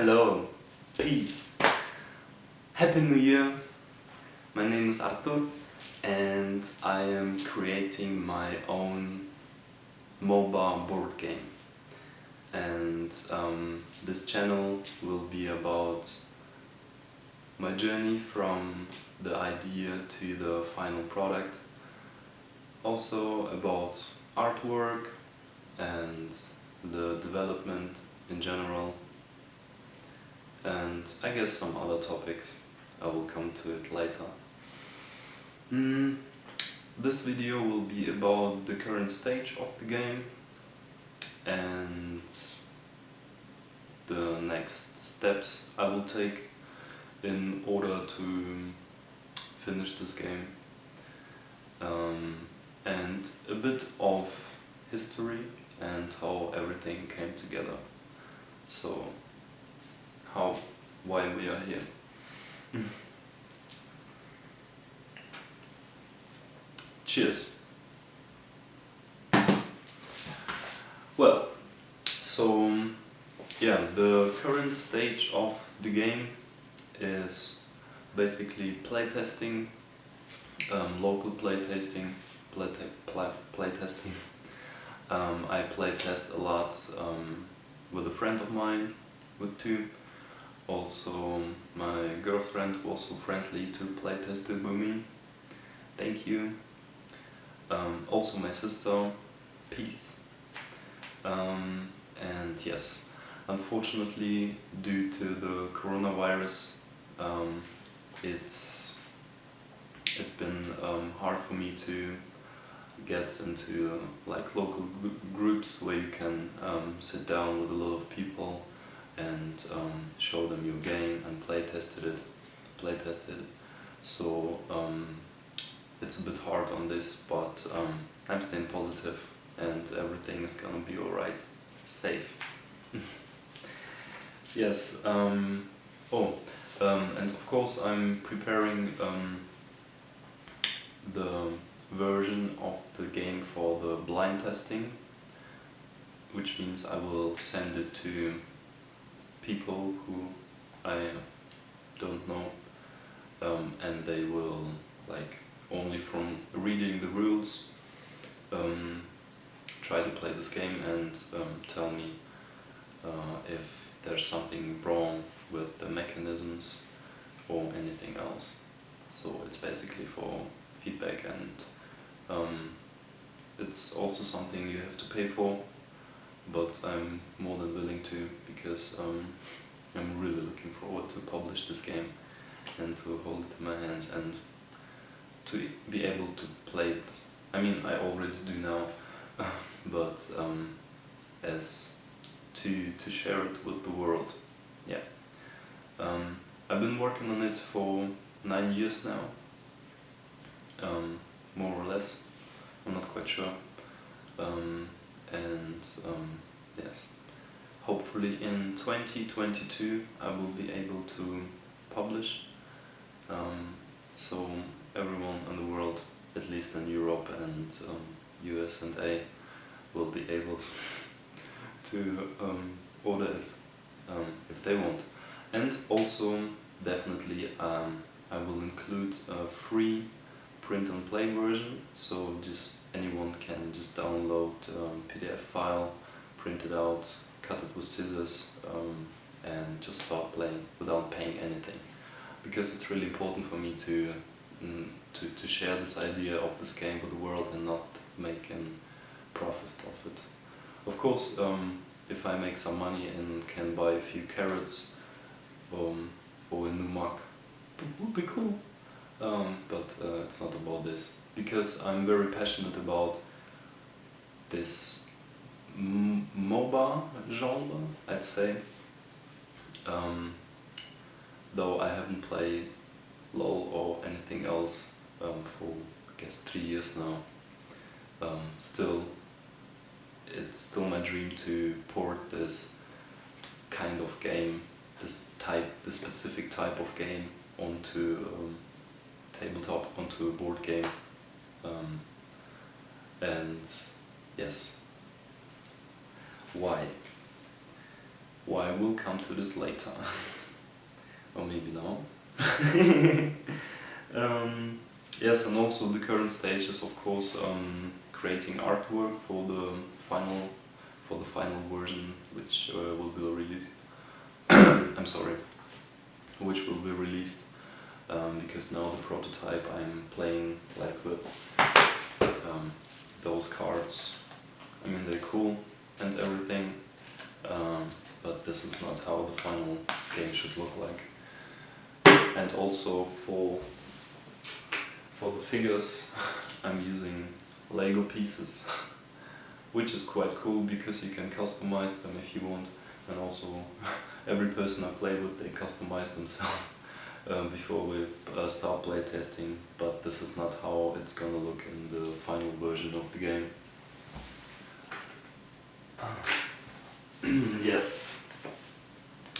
Hello, peace, Happy New Year. My name is Artur and I am creating my own MOBA board game. And this channel will be about my journey from the idea to the final product. Also about artwork and the development in general. And I guess some other topics. I will come to it later. This video will be about the current stage of the game and the next steps I will take in order to finish this game, and a bit of history and how everything came together. So, why we are here. Cheers. Well, so yeah, the current stage of the game is basically playtesting, local playtesting. I playtest a lot with a friend of mine, with two. Also, my girlfriend was so friendly to playtest it with me. Thank you. Also my sister, peace. And yes, unfortunately, due to the coronavirus, it's been hard for me to get into like local groups where you can sit down with a lot of people and show them your game and playtest it. So it's a bit hard on this, but I'm staying positive and everything is gonna be alright. Safe. Yes. And of course I'm preparing the version of the game for the blind testing, which means I will send it to people who I don't know, and they will, like, only from reading the rules try to play this game and tell me if there's something wrong with the mechanisms or anything else. So it's basically for feedback, and it's also something you have to pay for, but I'm more than willing to, because I'm really looking forward to publish this game and to hold it in my hands and to be able to play it. I mean, I already do now, but as to share it with the world. Yeah. I've been working on it for 9 years now, more or less. I'm not quite sure. Yes. Hopefully in 2022 I will be able to publish, so everyone in the world, at least in Europe and US and A, will be able to order it if they want. And also definitely I will include a free print and play version, so just anyone can just download PDF file, print it out, cut it with scissors, and just start playing without paying anything, because it's really important for me to share this idea of this game with the world and not make a profit of it. Of course, if I make some money and can buy a few carrots or a new mug, it would be cool. But it's not about this, because I'm very passionate about this MOBA genre, I'd say. Though I haven't played LOL or anything else for, I guess, 3 years now. It's still my dream to port this kind of game, this specific type of game onto tabletop, onto a board game. And yes, why? Why, we'll come to this later. Or maybe now. Yes, and also the current stage is of course creating artwork for the final version, which will be released. I'm sorry, which will be released because now the prototype I'm playing like with those cards. I mean, they're cool and everything, but this is not how the final game should look like. And also for the figures I'm using Lego pieces, which is quite cool because you can customize them if you want, and also every person I play with, they customize themselves before we start playtesting, but this is not how it's gonna look in the final version of the game. Yes,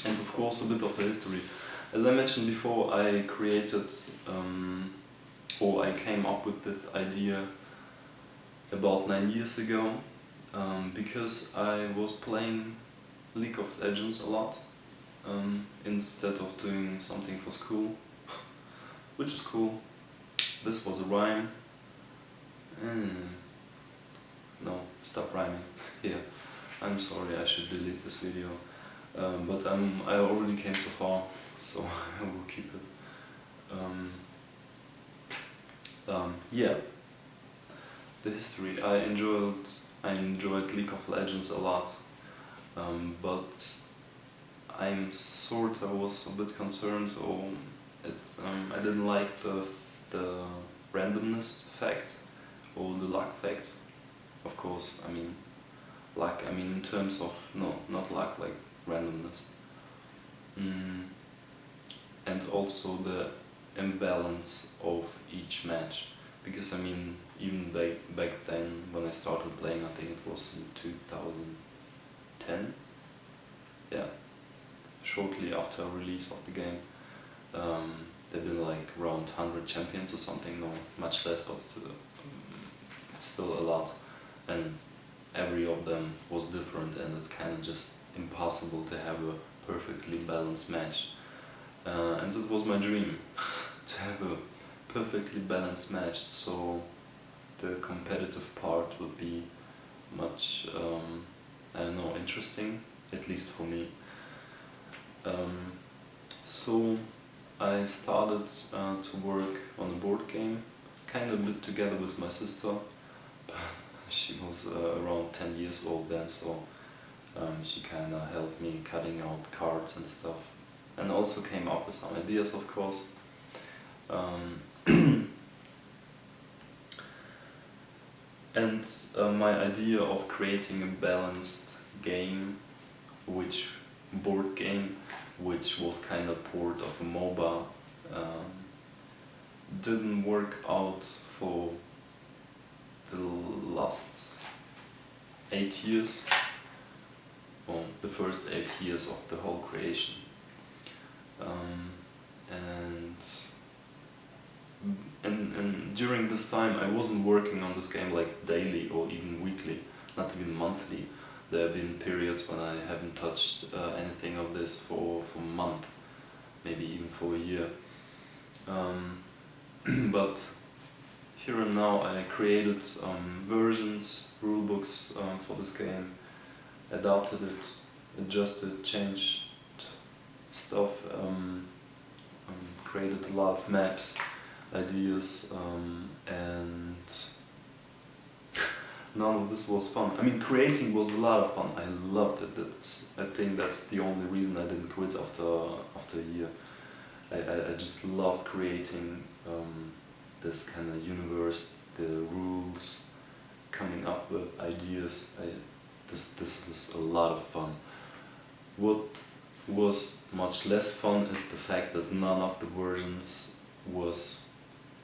and of course a bit of the history. As I mentioned before, I created or I came up with this idea about 9 years ago because I was playing League of Legends a lot instead of doing something for school, which is cool. This was a rhyme. No, stop rhyming. Yeah, I'm sorry, I should delete this video. But I already came so far, so I will keep it. Yeah, the history. I enjoyed League of Legends a lot, but I was a bit concerned, or I didn't like the randomness fact or the luck fact. Of course, I mean luck. I mean in terms of not luck, like randomness. And also the imbalance of each match, because I mean even back then when I started playing, I think it was in 2010, yeah, shortly after release of the game, there've been like around 100 champions or something, no, much less, but still a lot, and every of them was different, and it's kind of just impossible to have a perfectly balanced match. And it was my dream to have a perfectly balanced match, so the competitive part would be much, I don't know, interesting, at least for me. So I started to work on a board game, kind of a bit together with my sister. She was around 10 years old then, so she kind of helped me cutting out cards and stuff, and also came up with some ideas, of course. And my idea of creating a balanced game, board game, which was kind of port of a MOBA, didn't work out for the last 8 years, or the first 8 years of the whole creation. And during this time I wasn't working on this game like daily or even weekly, not even monthly. There have been periods when I haven't touched anything of this for a month, maybe even for a year. But here and now I created versions, rulebooks for this game, adapted it, adjusted, changed stuff, created a lot of maps, ideas, and none of this was fun. I mean, creating was a lot of fun. I loved it. I think that's the only reason I didn't quit after a year. I just loved creating this kind of universe, the rules, coming up with ideas. This was a lot of fun. What was much less fun is the fact that none of the versions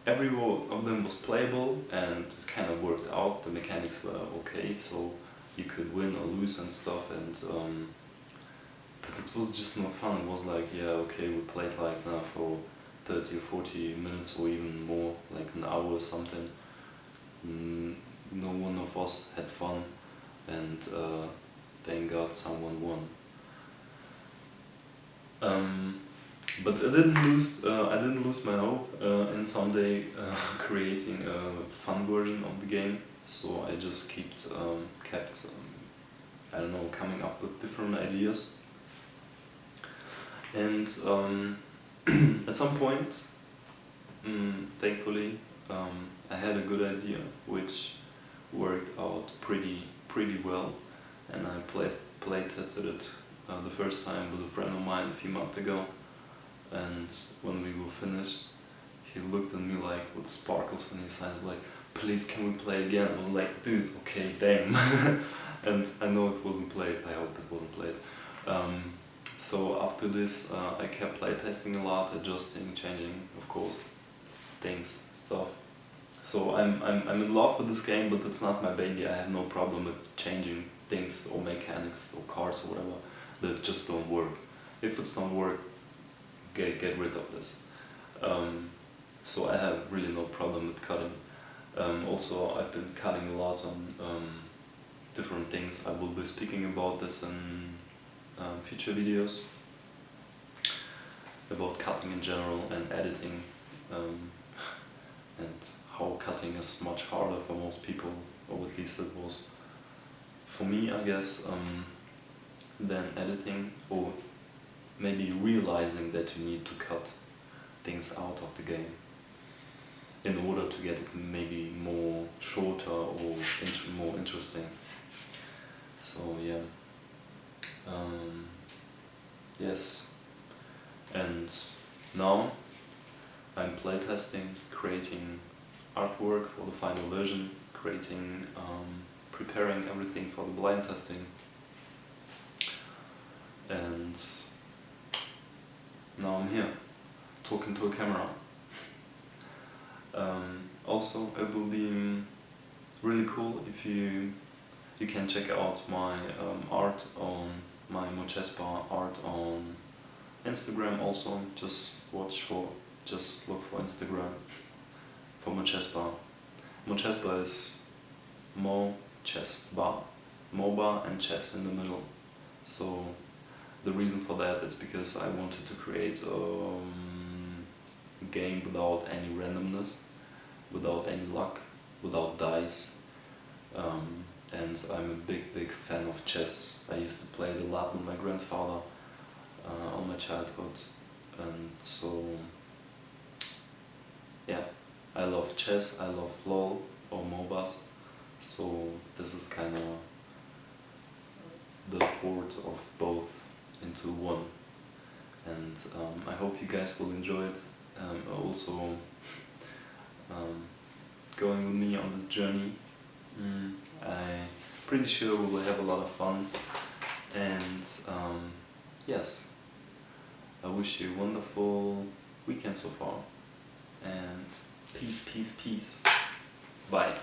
every one of them was playable, and it kind of worked out. The mechanics were okay, so you could win or lose and stuff, and but it was just no fun. It was like, yeah, okay, we played like now for 30 or 40 minutes or even more, like an hour or something. No one of us had fun, and thank God someone won. But I didn't lose my hope in someday creating a fun version of the game. So I just kept I don't know, coming up with different ideas. And at some point, thankfully, I had a good idea which worked out pretty well, and I play tested it the first time with a friend of mine a few months ago. And when we were finished, he looked at me like with sparkles on his eyes, like, "Please, can we play again?" I was like, "Dude, okay, damn." And I know it wasn't played. I hope it wasn't played. So after this, I kept playtesting a lot, adjusting, changing, of course, things, stuff. So I'm in love with this game, but it's not my baby. I have no problem with changing things or mechanics or cards or whatever that just don't work. If it's not work, get rid of this. So I have really no problem with cutting. Also, I've been cutting a lot on different things. I will be speaking about this in future videos, about cutting in general and editing, and how cutting is much harder for most people, or at least it was for me, I guess, than editing, or maybe realizing that you need to cut things out of the game in order to get it maybe more shorter or more interesting. So yeah, yes, and now I'm playtesting, creating artwork for the final version, preparing everything for the blind testing, and now I'm here, talking to a camera. Also, it will be really cool if you can check out my art on my MOchessBA art on Instagram. Also, just look for Instagram for MOchessBA. MOchessBA is MOchessBA, MOBA and chess in the middle. So the reason for that is because I wanted to create a game without any randomness, without any luck, without dice. And I'm a big fan of chess. I used to play it a lot with my grandfather on my childhood, and so yeah, I love chess, I love LOL or MOBAs, so this is kind of the port of both into one, and I hope you guys will enjoy it. Also going with me on this journey. I'm pretty sure we will have a lot of fun, and yes, I wish you a wonderful weekend so far, and peace. Bye.